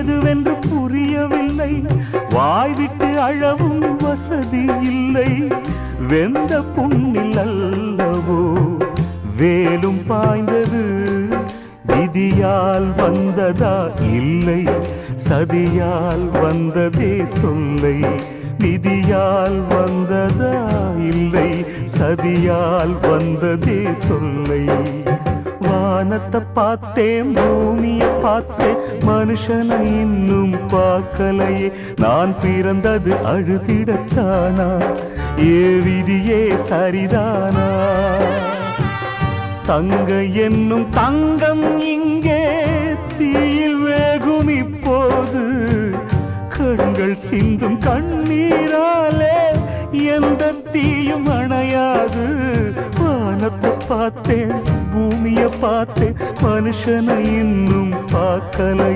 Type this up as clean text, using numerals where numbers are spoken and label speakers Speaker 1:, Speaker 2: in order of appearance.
Speaker 1: எதுவென்று புரியவில்லை. வாய்விட்டு அழவும் வசதி இல்லை. வெந்த புண்ணில் அல்லவோ வேலும் பாய்ந்தது. விதியால் வந்ததா இல்லை, சதியால் வந்ததே தொல்லை. விதியால் வந்ததா இல்லை, சதியால் வந்ததே தொல்லை. வானத்தை பார்த்தேன், பூமியை பார்த்தேன், மனுஷனை இன்னும் பார்க்கலையே. நான் பிறந்தது அழுதிடத்தானா, ஏ விதியே சரிதானா? தங்க என்னும் தங்கம் இங்கே தீயில் வேகும் இப்போது. கண்கள் சிந்தும் கண்ணீராலே எந்த தீயும் அணையாது. வானத்தை பார்த்தேன், பூமியை பார்த்தேன், மனுஷனை இன்னும் பார்க்கலை.